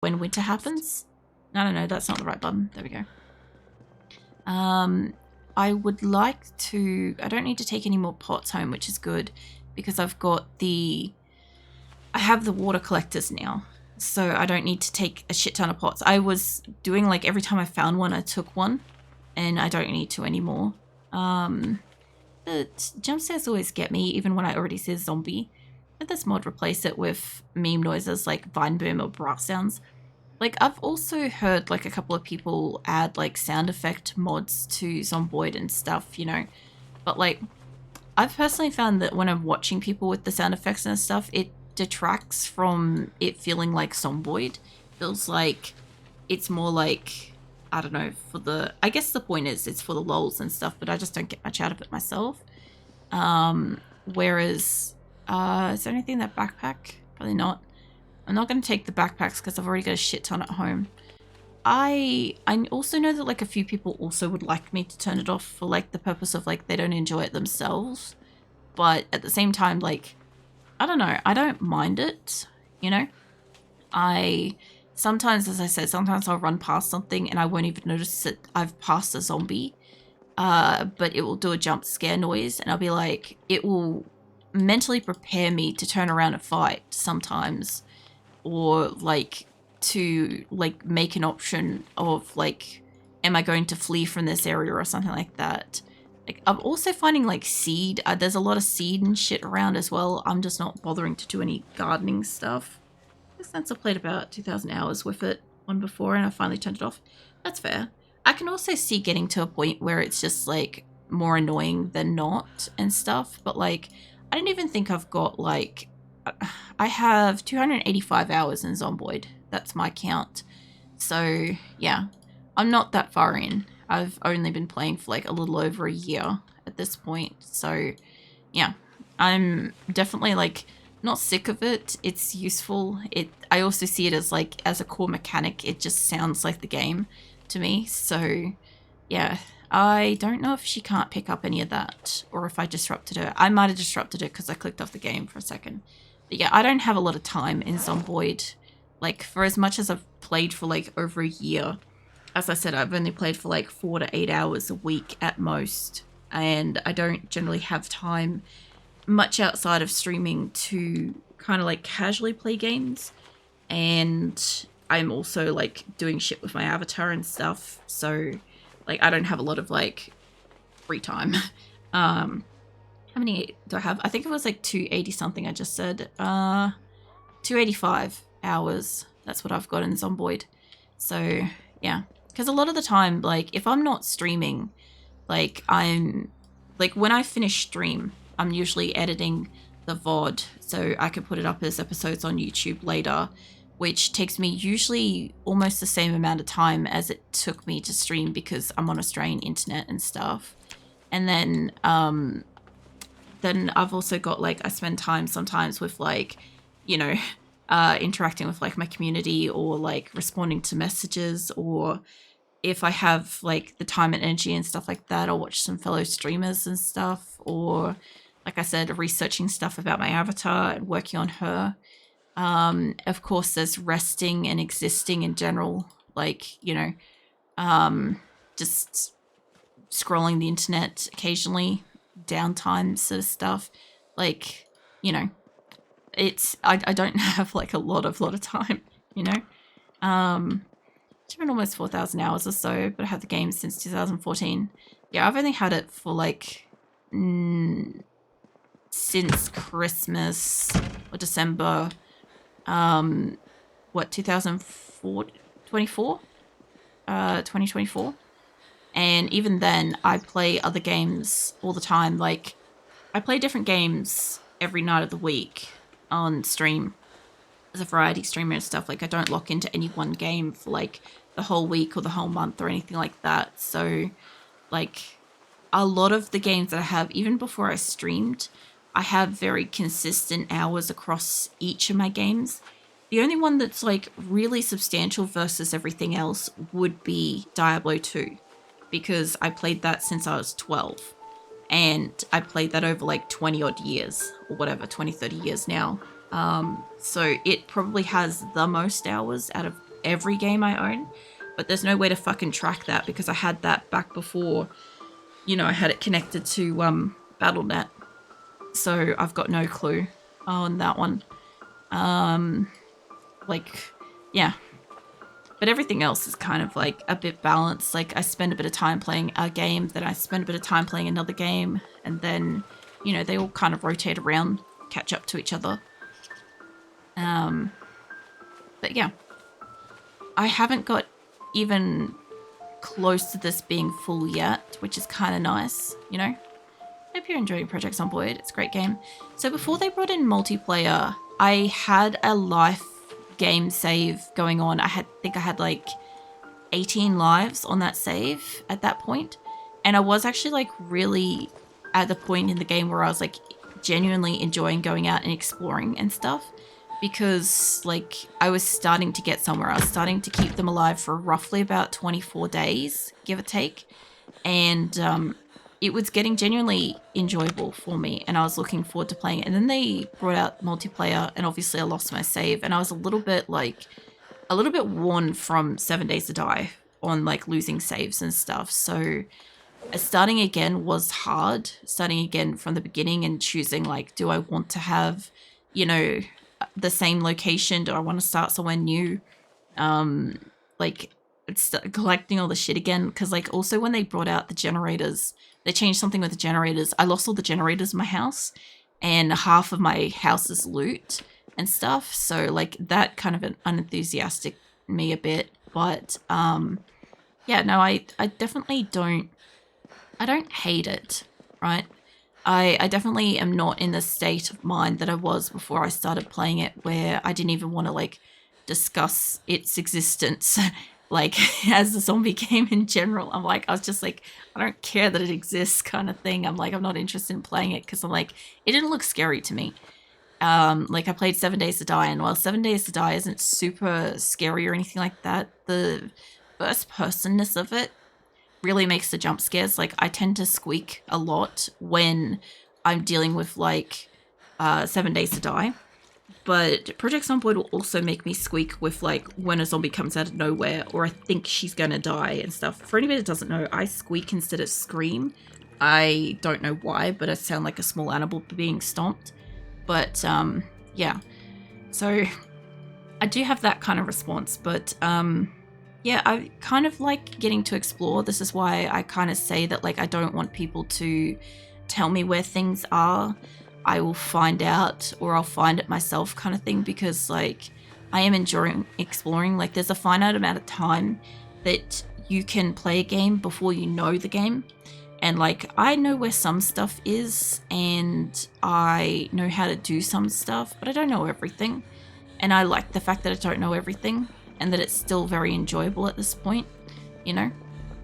when winter happens. No, that's not the right button. There we go. I would like to... I don't need to take any more pots home, which is good, because I've got the... I have the water collectors now, so I don't need to take a shit ton of pots. I was doing like every time I found one, I took one, and I don't need to anymore. But jump scares always get me, even when I already said zombie. Let this mod replace it with meme noises like vine boom or brass sounds. Like, I've also heard like a couple of people add like sound effect mods to Zomboid and stuff, you know, but like I've personally found that when I'm watching people with the sound effects and stuff, it detracts from it feeling like Zomboid. Feels like it's more like, I don't know, for the... I guess the point is it's for the lols and stuff, but I just don't get much out of it myself. Whereas, is there anything in that backpack? Probably not. I'm not going to take the backpacks because I've already got a shit ton at home. I also know that like a few people also would like me to turn it off for like the purpose of like they don't enjoy it themselves. But at the same time, like, I don't know, I don't mind it, you know? Sometimes, as I said, sometimes I'll run past something and I won't even notice that I've passed a zombie. But it will do a jump scare noise and I'll be like, it will mentally prepare me to turn around and fight sometimes. Or like to like make an option of like, am I going to flee from this area or something like that. Like, I'm also finding like seed. There's a lot of seed and shit around as well. I'm just not bothering to do any gardening stuff. Since I played about 2,000 hours with it one before and I finally turned it off. That's fair. I can also see getting to a point where it's just like more annoying than not and stuff. But like, I don't even think I've got like... I have 285 hours in Zomboid. That's my count. So, yeah. I'm not that far in. I've only been playing for like a little over a year at this point. So, yeah. I'm definitely like not sick of it. It's useful. I also see it as like as a core mechanic. It just sounds like the game to me. So, yeah. I don't know if she can't pick up any of that or if I disrupted her. I might have disrupted it because I clicked off the game for a second. But yeah, I don't have a lot of time in Zomboid. Like, for as much as I've played for, like, over a year, as I said, I've only played for, like, 4 to 8 hours a week at most. And I don't generally have time much outside of streaming to kind of, like, casually play games. And I'm also, like, doing shit with my avatar and stuff. So, like, I don't have a lot of, like, free time. How many do I have? I think it was like 280 something I just said. 285 hours. That's what I've got in Zomboid. So, yeah. Because a lot of the time, like, if I'm not streaming, like, when I finish stream, I'm usually editing the VOD so I can put it up as episodes on YouTube later, which takes me usually almost the same amount of time as it took me to stream because I'm on Australian internet and stuff. And then I've also got, like, I spend time sometimes with, like, you know, interacting with, like, my community or, like, responding to messages, or if I have, like, the time and energy and stuff like that, I'll watch some fellow streamers and stuff, or, like I said, researching stuff about my avatar and working on her. Of course, there's resting and existing in general, like, you know, just scrolling the internet occasionally, downtime sort of stuff. Like, you know, I don't have like a lot of time, you know. It's been almost 4,000 hours or so, but I had the game since 2014. Yeah, I've only had it for like since Christmas or December. 2024? 2024. And even then, I play other games all the time. Like, I play different games every night of the week on stream as a variety streamer and stuff. Like, I don't lock into any one game for, like, the whole week or the whole month or anything like that. So, like, a lot of the games that I have, even before I streamed, I have very consistent hours across each of my games. The only one that's, like, really substantial versus everything else would be Diablo 2. Because I played that since I was 12. And I played that over like 20 odd years or whatever, 20, 30 years now. So it probably has the most hours out of every game I own, but there's no way to fucking track that because I had that back before, you know, I had it connected to BattleNet. So I've got no clue on that one. Like, yeah. But everything else is kind of like a bit balanced. Like I spend a bit of time playing a game, then I spend a bit of time playing another game, and then, you know, they all kind of rotate around, catch up to each other. But yeah, I haven't got even close to this being full yet, which is kind of nice, you know? Hope you're enjoying Project Zomboid. It's a great game. So before they brought in multiplayer, I had a life game save going on. I think I had like 18 lives on that save at that point. And I was actually like really at the point in the game where I was like genuinely enjoying going out and exploring and stuff, because like I was starting to get somewhere. I was starting to keep them alive for roughly about 24 days, give or take. And it was getting genuinely enjoyable for me, and I was looking forward to playing it. And then they brought out multiplayer, and obviously I lost my save, and I was a little bit worn from 7 Days to Die on like losing saves and stuff. So starting again was hard, starting again from the beginning and choosing like, do I want to have, you know, the same location? Do I want to start somewhere new? Like collecting all the shit again, because like also when they brought out the generators, they changed something with the generators. I lost all the generators in my house and half of my house's loot and stuff, so like that kind of unenthusiastic me a bit. But yeah, no, I definitely don't hate it, right? I definitely am not in the state of mind that I was before I started playing it, where I didn't even want to like discuss its existence like as a zombie game in general. I was just like, I don't care that it exists kind of thing. I'm like, I'm not interested in playing it because I'm like, it didn't look scary to me. Like I played 7 Days to Die, and while 7 Days to Die isn't super scary or anything like that, the first personness of it really makes the jump scares. Like I tend to squeak a lot when I'm dealing with like 7 Days to Die. But Project Zomboid will also make me squeak with like when a zombie comes out of nowhere, or I think she's gonna die and stuff. For anybody that doesn't know, I squeak instead of scream. I don't know why, but I sound like a small animal being stomped. But yeah, so I do have that kind of response. But yeah, I kind of like getting to explore. This is why I kind of say that like I don't want people to tell me where things are. I will find out, or I'll find it myself kind of thing, because like I am enjoying exploring. Like there's a finite amount of time that you can play a game before you know the game. And like I know where some stuff is and I know how to do some stuff, but I don't know everything. And I like the fact that I don't know everything and that it's still very enjoyable at this point, you know?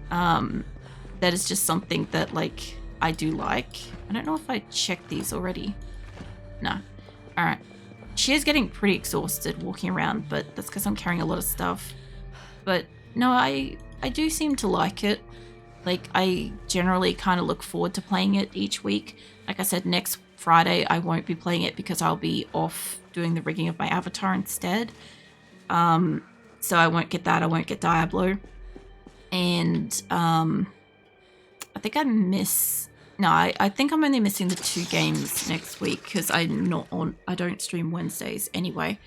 That is just something that like I do like. I don't know if I checked these already. No. Alright. She is getting pretty exhausted walking around, but that's because I'm carrying a lot of stuff. But no, I do seem to like it. Like, I generally kind of look forward to playing it each week. Like I said, next Friday I won't be playing it because I'll be off doing the rigging of my avatar instead. So I won't get that. I won't get Diablo. And I think I think I'm only missing the 2 games next week because I don't stream Wednesdays anyway.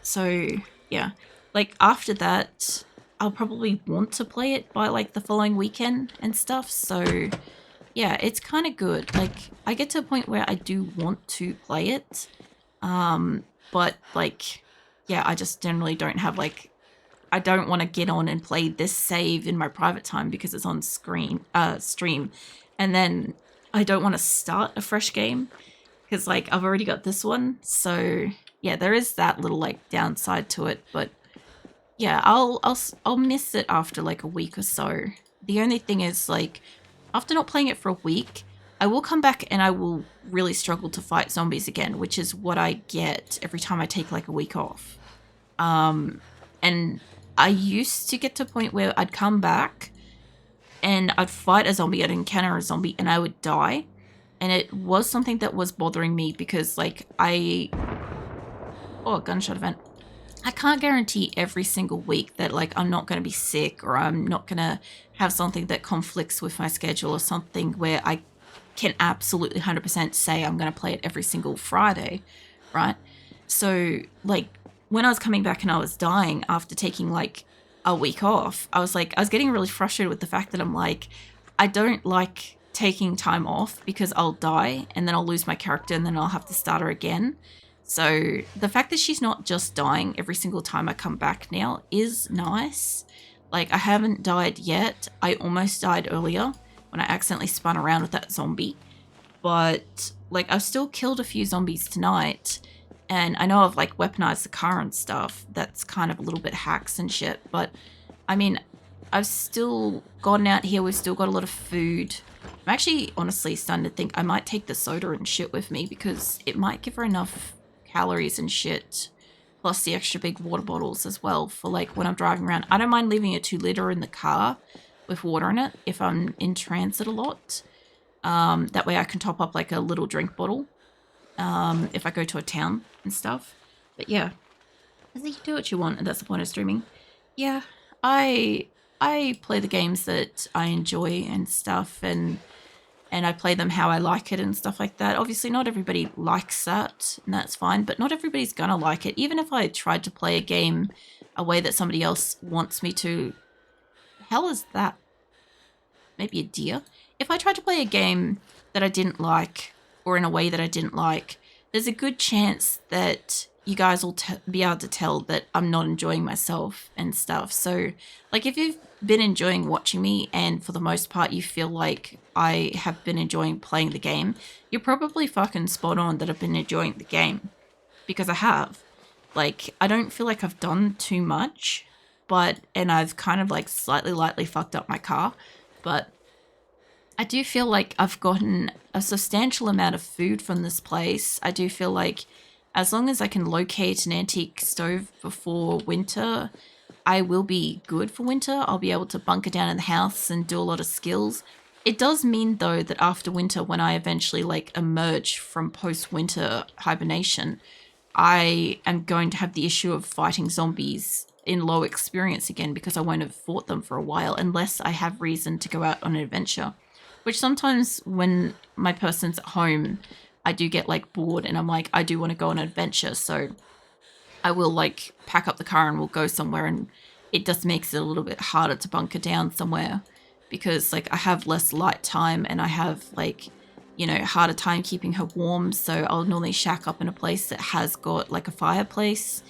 So yeah, like after that, I'll probably want to play it by like the following weekend and stuff. So yeah, it's kind of good. Like I get to a point where I do want to play it. But like, yeah, I just generally don't have like, I don't want to get on and play this save in my private time because it's on stream. And then I don't want to start a fresh game because like I've already got this one. So yeah, there is that little like downside to it, but yeah, I'll miss it after like a week or so. The only thing is like after not playing it for a week, I will come back and I will really struggle to fight zombies again, which is what I get every time I take like a week off. And I used to get to a point where I'd come back and I'd fight a zombie, I'd encounter a zombie, and I would die. And it was something that was bothering me because like oh, gunshot event. I can't guarantee every single week that like I'm not going to be sick or I'm not going to have something that conflicts with my schedule or something where I can absolutely 100% say I'm going to play it every single Friday, right? So like when I was coming back and I was dying after taking like a week off, I was getting really frustrated with the fact that I'm like, I don't like taking time off because I'll die and then I'll lose my character and then I'll have to start her again. So the fact that she's not just dying every single time I come back now is nice. Like I haven't died yet. I almost died earlier when I accidentally spun around with that zombie. But like I've still killed a few zombies tonight. And I know I've like weaponized the car and stuff. That's kind of a little bit hacks and shit. But I mean, I've still gotten out here. We've still got a lot of food. I'm actually honestly starting to think I might take the soda and shit with me because it might give her enough calories and shit. Plus the extra big water bottles as well for like when I'm driving around. I don't mind leaving a 2-liter in the car with water in it if I'm in transit a lot. That way I can top up like a little drink bottle if I go to a town and stuff. But yeah, I think you do what you want, and that's the point of streaming. Yeah, I play the games that I enjoy and stuff, and I play them how I like it and stuff like that. Obviously, not everybody likes that, and that's fine, but not everybody's gonna like it. Even if I tried to play a game a way that somebody else wants me to. Hell is that? Maybe a deer? If I tried to play a game that I didn't like, or in a way that I didn't like, there's a good chance that you guys will be able to tell that I'm not enjoying myself and stuff. So, like, if you've been enjoying watching me and for the most part you feel like I have been enjoying playing the game, you're probably fucking spot on that I've been enjoying the game. Because I have. Like, I don't feel like I've done too much, and I've kind of like slightly lightly fucked up my car, but I do feel like I've gotten a substantial amount of food from this place. I do feel like as long as I can locate an antique stove before winter, I will be good for winter. I'll be able to bunker down in the house and do a lot of skills. It does mean though that after winter, when I eventually like emerge from post-winter hibernation, I am going to have the issue of fighting zombies in low experience again because I won't have fought them for a while unless I have reason to go out on an adventure. Which sometimes when my person's at home, I do get like bored and I'm like, I do want to go on an adventure. So I will like pack up the car and we'll go somewhere, and it just makes it a little bit harder to bunker down somewhere because like I have less light time and I have like, you know, harder time keeping her warm. So I'll normally shack up in a place that has got like a fireplace,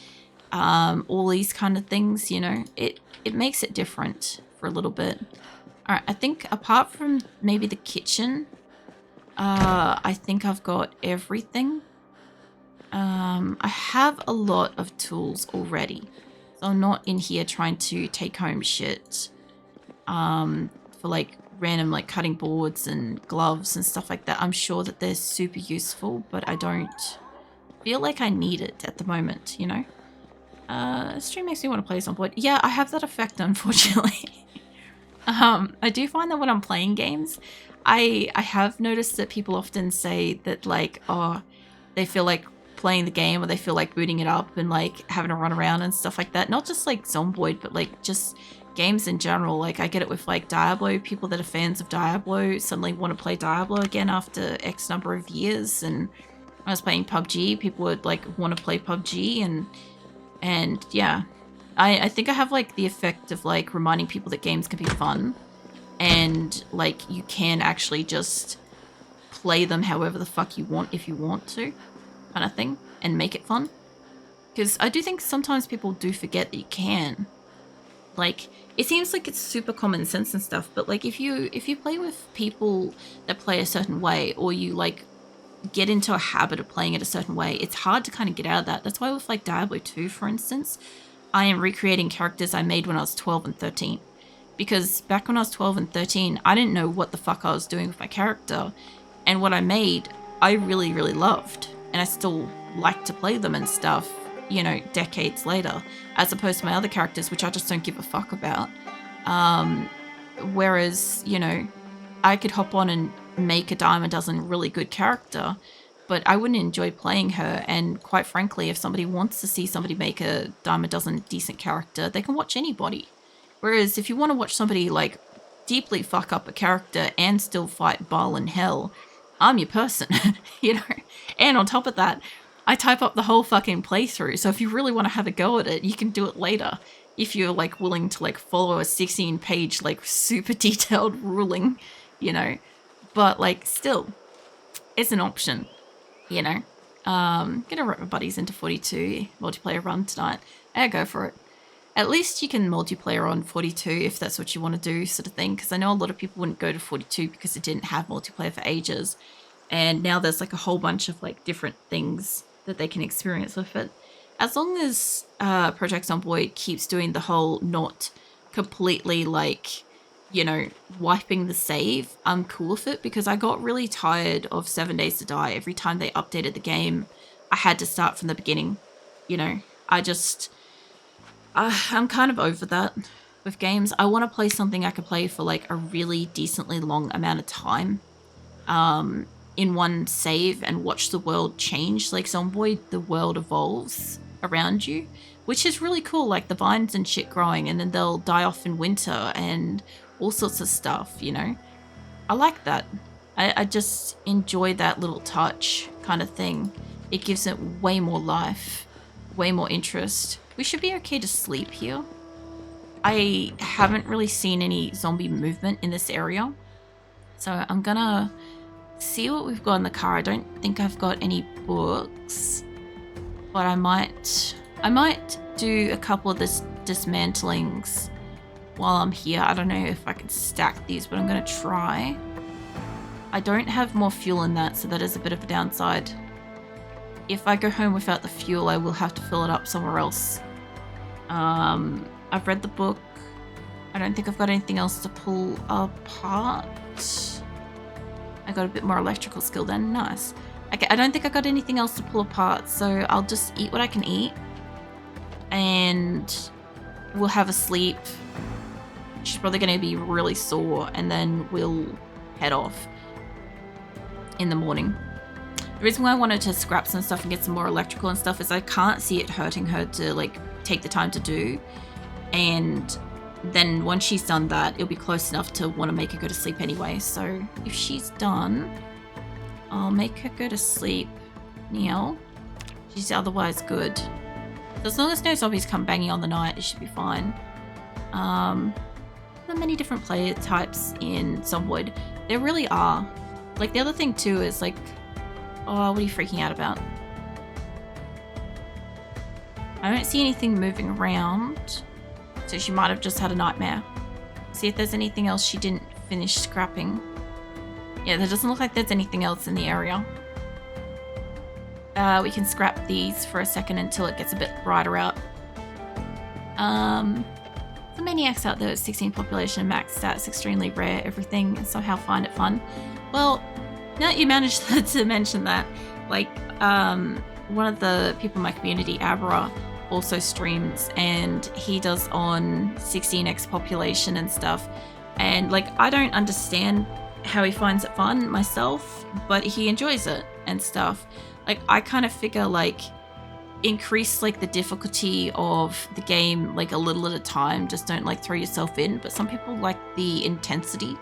all these kind of things, you know, it makes it different for a little bit. All right, I think apart from maybe the kitchen, I think I've got everything. I have a lot of tools already, so I'm not in here trying to take home shit for like random like cutting boards and gloves and stuff like that. I'm sure that they're super useful, but I don't feel like I need it at the moment, you know? Stream makes me want to play Zomboid. Yeah, I have that effect, unfortunately. I do find that when I'm playing games, I have noticed that people often say that like, oh, they feel like playing the game or they feel like booting it up and like having to run around and stuff like that. Not just like Zomboid, but like just games in general. Like I get it with like Diablo. People that are fans of Diablo suddenly want to play Diablo again after X number of years. And when I was playing PUBG, people would like want to play PUBG and yeah. I think I have like the effect of like reminding people that games can be fun and like you can actually just play them however the fuck you want if you want to, kind of thing, and make it fun. Because I do think sometimes people do forget that you can. Like it seems like it's super common sense and stuff, but like if you play with people that play a certain way, or you like get into a habit of playing it a certain way, it's hard to kind of get out of that. That's why with like Diablo 2, for instance, I am recreating characters I made when I was 12 and 13. Because back when I was 12 and 13, I didn't know what the fuck I was doing with my character. And what I made, I really, really loved. And I still like to play them and stuff, you know, decades later. As opposed to my other characters, which I just don't give a fuck about. Whereas, you know, I could hop on and make a dime a dozen really good character. but I wouldn't enjoy playing her. And quite frankly, if somebody wants to see somebody make a dime a dozen decent character, they can watch anybody. Whereas if you want to watch somebody like deeply fuck up a character and still fight Baal in hell, I'm your person, you know? And on top of that, I type up the whole fucking playthrough. So if you really want to have a go at it, you can do it later. If you're like willing to like follow a 16-page like super detailed ruling, you know? But like still, it's an option, you know? Gonna rip my buddies into 42 multiplayer run tonight. Go for it. At least you can multiplayer on 42 if that's what you want to do, sort of thing. Because I know a lot of people wouldn't go to 42 because it didn't have multiplayer for ages. And now there's like a whole bunch of like different things that they can experience with it. As long as Project Zomboid keeps doing the whole not completely like, you know, wiping the save, I'm cool with it. Because I got really tired of 7 Days to Die. Every time they updated the game, I had to start from the beginning. You know, I'm kind of over that with games. I want to play something I can play for like a really decently long amount of time in one save and watch the world change. Like Zomboid, the world evolves around you, which is really cool. Like the vines and shit growing, and then they'll die off in winter and all sorts of stuff, you know? I like that. I just enjoy that little touch kind of thing. It gives it way more life, way more interest. We should be okay to sleep here. I haven't really seen any zombie movement in this area. So I'm gonna see what we've got in the car. I don't think I've got any books, but I might do a couple of this dismantlings while I'm here. I don't know if I can stack these, but I'm gonna try. I don't have more fuel in that, so that is a bit of a downside. If I go home without the fuel, I will have to fill it up somewhere else. I've read the book. I don't think I've got anything else to pull apart. I got a bit more electrical skill then. Nice. Okay, I don't think I got anything else to pull apart, so I'll just eat what I can eat. And we'll have a sleep. She's probably going to be really sore, and then we'll head off in the morning. The reason why I wanted to scrap some stuff and get some more electrical and stuff is I can't see it hurting her to like take the time to do. And then once she's done that, it'll be close enough to want to make her go to sleep anyway. So if she's done, I'll make her go to sleep now. She's otherwise good. So as long as no zombies come banging on the night, it should be fine. There are many different player types in Zomboid. There really are. Like the other thing too is like, oh, what are you freaking out about? I don't see anything moving around. So she might have just had a nightmare. See if there's anything else she didn't finish scrapping. Yeah, there doesn't look like there's anything else in the area. We can scrap these for a second until it gets a bit brighter out. The maniacs out there at 16 population, max stats, extremely rare, everything, and somehow find it fun. Well, now that you managed to mention that, like, one of the people in my community, Abra, also streams, and he does on 16x population and stuff. And, like, I don't understand how he finds it fun myself, but he enjoys it and stuff. Like, I kind of figure, like, increase, like, the difficulty of the game, like, a little at a time. Just don't, like, throw yourself in. But some people like the intensity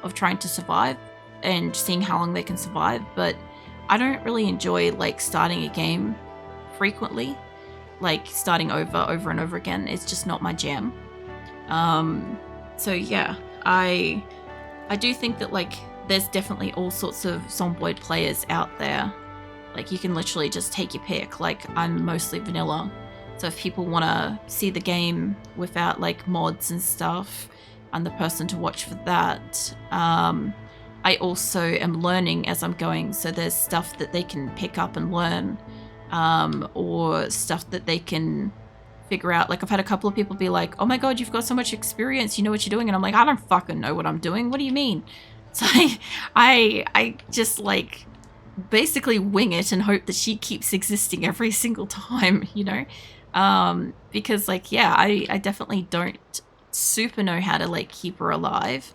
of trying to survive and seeing how long they can survive. But I don't really enjoy, like, starting a game frequently. Like, starting over and over again. It's just not my jam. So, yeah. I do think that, like, there's definitely all sorts of Zomboid players out there. Like, you can literally just take your pick. Like, I'm mostly vanilla. So if people want to see the game without, like, mods and stuff, I'm the person to watch for that. I also am learning as I'm going. So there's stuff that they can pick up and learn. Or stuff that they can figure out. Like, I've had a couple of people be like, oh my god, you've got so much experience, you know what you're doing. And I'm like, I don't fucking know what I'm doing. What do you mean? So I just, like, basically wing it and hope that she keeps existing every single time, you know? Because, like, yeah, I definitely don't super know how to, like, keep her alive.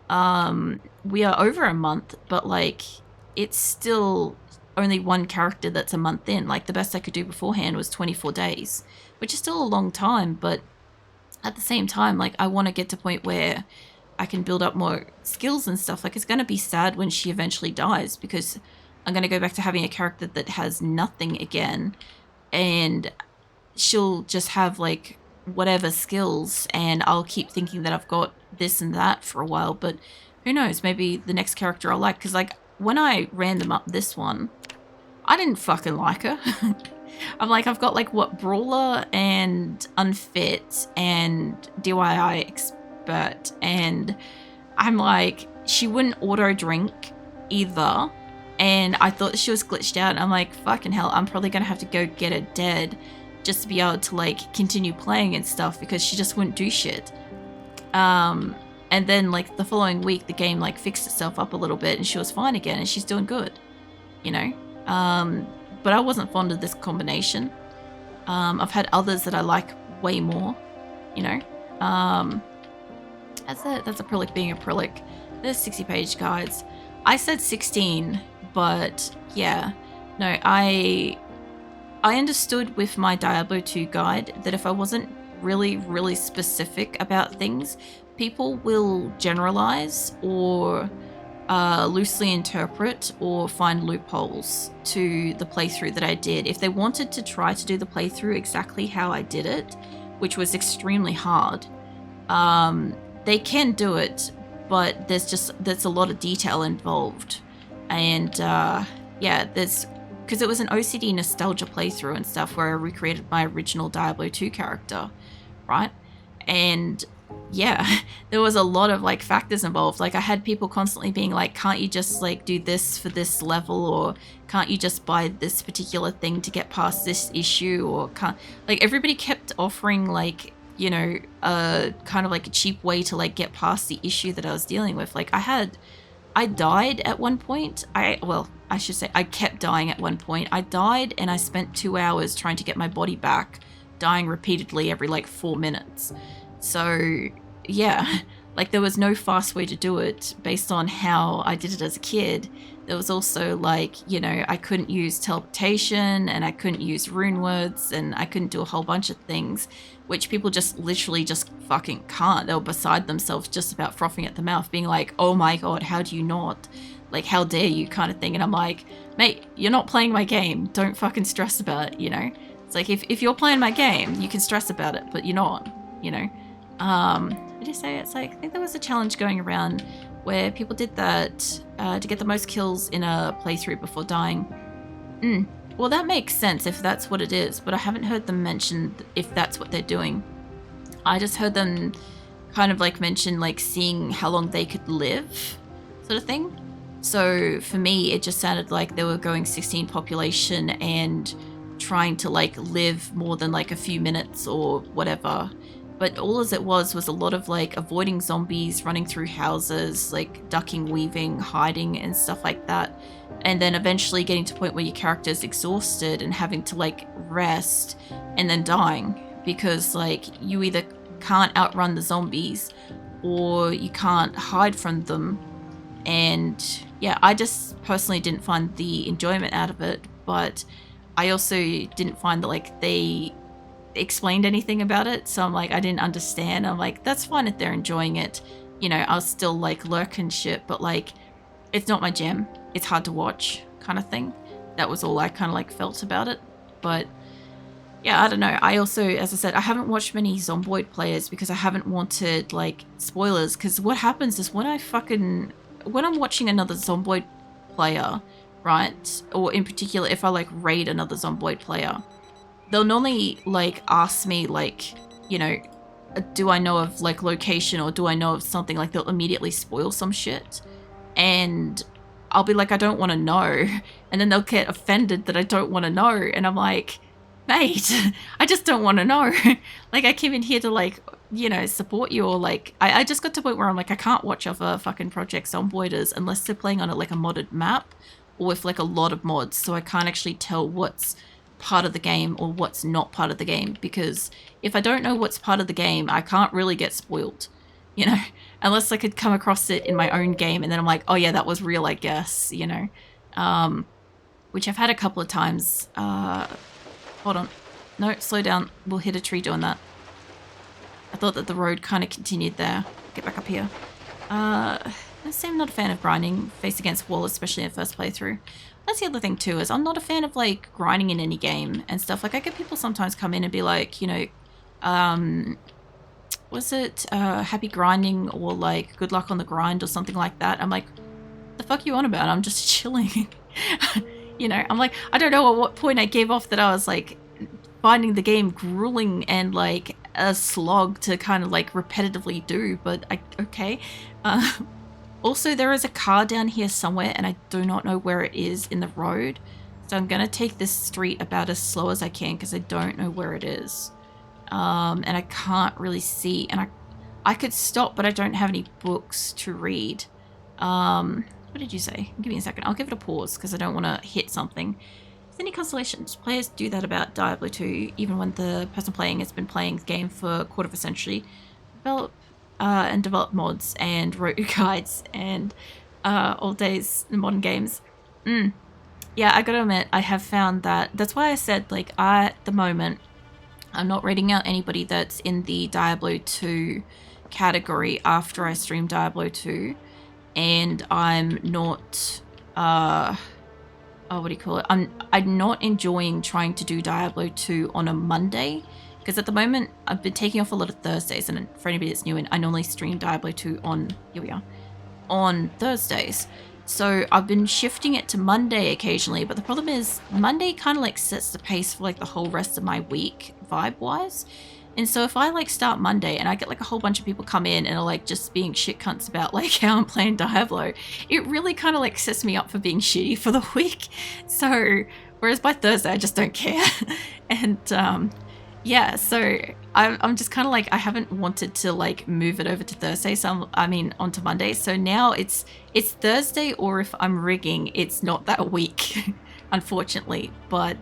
We are over a month, but, like, it's still only one character that's a month in. Like, the best I could do beforehand was 24 days, which is still a long time, but at the same time, like, I want to get to a point where I can build up more skills and stuff. Like, it's going to be sad when she eventually dies, because I'm going to go back to having a character that has nothing again, and she'll just have, like, whatever skills, and I'll keep thinking that I've got this and that for a while, but who knows, maybe the next character I'll like, because, like, when I random up this one, I didn't fucking like her. I'm like, I've got, like, what, Brawler and Unfit and DIY Expert, and I'm like, she wouldn't auto-drink either, and I thought she was glitched out, and I'm like, fucking hell, I'm probably gonna have to go get her dead just to be able to, like, continue playing and stuff, because she just wouldn't do shit. And then, like, the following week, the game, like, fixed itself up a little bit, and she was fine again, and she's doing good, you know? But I wasn't fond of this combination. I've had others that I like way more, you know? That's a Prolic being a Prolic. There's 60-page guides. I said 16, but yeah. No, I understood with my Diablo 2 guide that if I wasn't really, really specific about things, people will generalize or loosely interpret or find loopholes to the playthrough that I did. If they wanted to try to do the playthrough exactly how I did it, which was extremely hard, they can do it, but there's a lot of detail involved. And yeah, because it was an OCD nostalgia playthrough and stuff where I recreated my original Diablo 2 character, right? And yeah, there was a lot of, like, factors involved. Like, I had people constantly being like, can't you just, like, do this for this level, or can't you just buy this particular thing to get past this issue, or can't, like, everybody kept offering, like, you know, kind of like a cheap way to, like, get past the issue that I was dealing with. Like, I died at one point. I should say I kept dying at one point. I died and I spent 2 hours trying to get my body back, dying repeatedly every, like, 4 minutes. So yeah, like, there was no fast way to do it based on how I did it as a kid. There was also, like, you know, I couldn't use teleportation, and I couldn't use rune words, and I couldn't do a whole bunch of things, which people just literally just fucking can't. They were beside themselves, just about frothing at the mouth, being like, oh my god, how do you not? Like, how dare you, kind of thing. And I'm like, mate, you're not playing my game. Don't fucking stress about it, you know? It's like, if you're playing my game, you can stress about it, but you're not, you know? I just say, it's like, I think there was a challenge going around where people did that to get the most kills in a playthrough before dying. Well, that makes sense if that's what it is, but I haven't heard them mention if that's what they're doing. I just heard them kind of, like, mention, like, seeing how long they could live, sort of thing. So for me, it just sounded like they were going 16 population and trying to, like, live more than, like, a few minutes or whatever. But all as it was a lot of, like, avoiding zombies, running through houses, like, ducking, weaving, hiding, and stuff like that. And then eventually getting to a point where your character's exhausted and having to, like, rest, and then dying. Because, like, you either can't outrun the zombies, or you can't hide from them. And yeah, I just personally didn't find the enjoyment out of it. But I also didn't find that, like, they explained anything about it, so I'm like, I didn't understand. I'm like, that's fine if they're enjoying it, you know, I'll still, like, lurk and shit, but, like, it's not my jam, it's hard to watch, kind of thing. That was all I kind of, like, felt about it. But yeah, I don't know. I also, as I said, I haven't watched many Zomboid players because I haven't wanted, like, spoilers, because what happens is when I'm watching another Zomboid player, right, or in particular if I, like, raid another Zomboid player, they'll normally, like, ask me, like, you know, do I know of, like, location, or do I know of something? Like, they'll immediately spoil some shit, and I'll be like, I don't want to know, and then they'll get offended that I don't want to know, and I'm like, mate, I just don't want to know. Like, I came in here to, like, you know, support you, or, like, I just got to a point where I'm like, I can't watch other fucking Project Zomboiders unless they're playing on, like, a modded map, or with, like, a lot of mods, so I can't actually tell what's part of the game or what's not part of the game, because if I don't know what's part of the game, I can't really get spoiled, you know, unless I could come across it in my own game and then I'm like, oh yeah, that was real, I guess, you know. which I've had a couple of times. Hold on. No, slow down. We'll hit a tree doing that. I thought that the road kind of continued there. Get back up here. I say I'm not a fan of grinding face against wall, especially in first playthrough. That's the other thing too, is I'm not a fan of like grinding in any game and stuff. Like I get people sometimes come in and be like, you know, was it happy grinding or like good luck on the grind or something like that? I'm like, the fuck you on about? I'm just chilling. You know, I'm like, I don't know at what point I gave off that I was like finding the game grueling and like a slog to kind of like repetitively do, but okay. Also, there is a car down here somewhere and I do not know where it is in the road. So I'm going to take this street about as slow as I can because I don't know where it is. And I can't really see. And I could stop, but I don't have any books to read. What did you say? Give me a second. I'll give it a pause because I don't want to hit something. Is any constellations? Players do that about Diablo 2, even when the person playing has been playing the game for a quarter of a century. Develop mods and wrote guides and old days modern games. Yeah, I gotta admit, I have found that. That's why I said, like, at the moment, I'm not rating out anybody that's in the Diablo 2 category after I stream Diablo 2, and I'm not, what do you call it? I'm not enjoying trying to do Diablo 2 on a Monday. Because at the moment, I've been taking off a lot of Thursdays, and for anybody that's new, I normally stream Diablo 2 on Thursdays. So I've been shifting it to Monday occasionally, but the problem is Monday kind of like sets the pace for like the whole rest of my week, vibe-wise. And so if I like start Monday and I get like a whole bunch of people come in and are like just being shit cunts about like how I'm playing Diablo, it really kind of like sets me up for being shitty for the week. So, whereas by Thursday, I just don't care. And, yeah, so I'm just kind of like, I haven't wanted to like move it over to Thursday, so onto Monday. So now it's Thursday, or if I'm rigging, it's not that week, unfortunately. But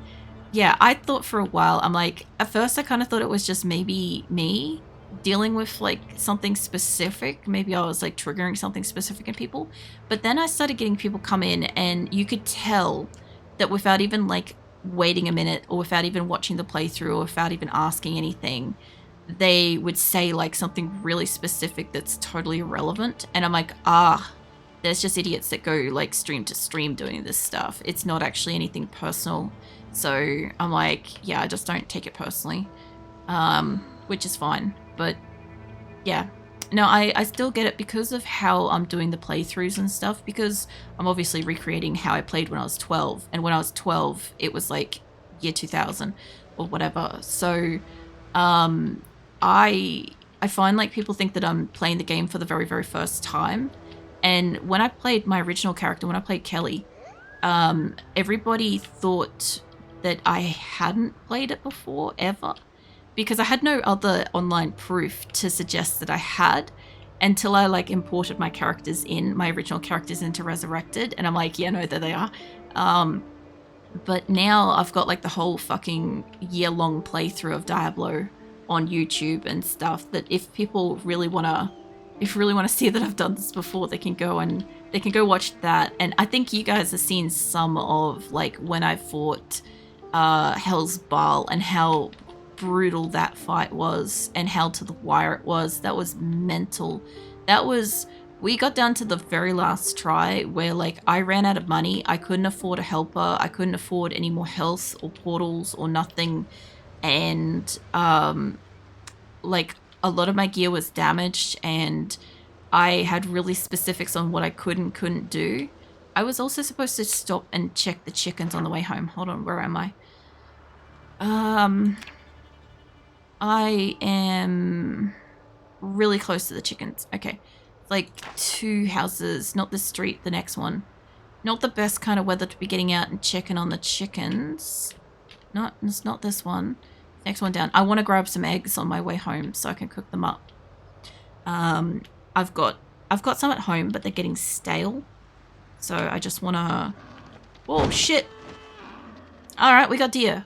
yeah, I thought for a while, I'm like, at first I kind of thought it was just maybe me dealing with like something specific. Maybe I was like triggering something specific in people. But then I started getting people come in and you could tell that without even like waiting a minute or without even watching the playthrough or without even asking anything, they would say like something really specific that's totally irrelevant. And I'm like, there's just idiots that go like stream to stream doing this stuff. It's not actually anything personal. So I'm like, yeah, I just don't take it personally, which is fine. But yeah, no, I still get it because of how I'm doing the playthroughs and stuff, because I'm obviously recreating how I played when I was 12. And when I was 12, it was like year 2000 or whatever. So I find like people think that I'm playing the game for the very, very first time. And when I played my original character, when I played Kelly, everybody thought that I hadn't played it before, ever. Because I had no other online proof to suggest that I had until I like imported my original characters into Resurrected. And I'm like, yeah, no, there they are. But now I've got like the whole fucking year-long playthrough of Diablo on YouTube and stuff, that if people really want to see that I've done this before, they can go watch that. And I think you guys have seen some of like when I fought Hell's Baal and how brutal that fight was and how to the wire it was. That was mental. We got down to the very last try where like I ran out of money. I couldn't afford a helper. I couldn't afford any more health or portals or nothing. And like a lot of my gear was damaged and I had really specifics on what I could and couldn't do. I was also supposed to stop and check the chickens on the way home. Hold on, where am I? I am really close to the chickens. Okay. It's like 2 houses, not the street, the next one. Not the best kind of weather to be getting out and checking on the chickens. No, it's not this one. Next one down. I want to grab some eggs on my way home so I can cook them up. I've got some at home, but they're getting stale. So I just want to... Oh, shit. All right, we got deer.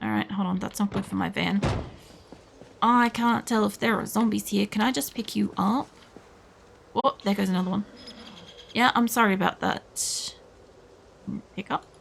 All right, hold on. That's not good for my van. I can't tell if there are zombies here. Can I just pick you up? Oh, there goes another one. Yeah, I'm sorry about that. Pick up.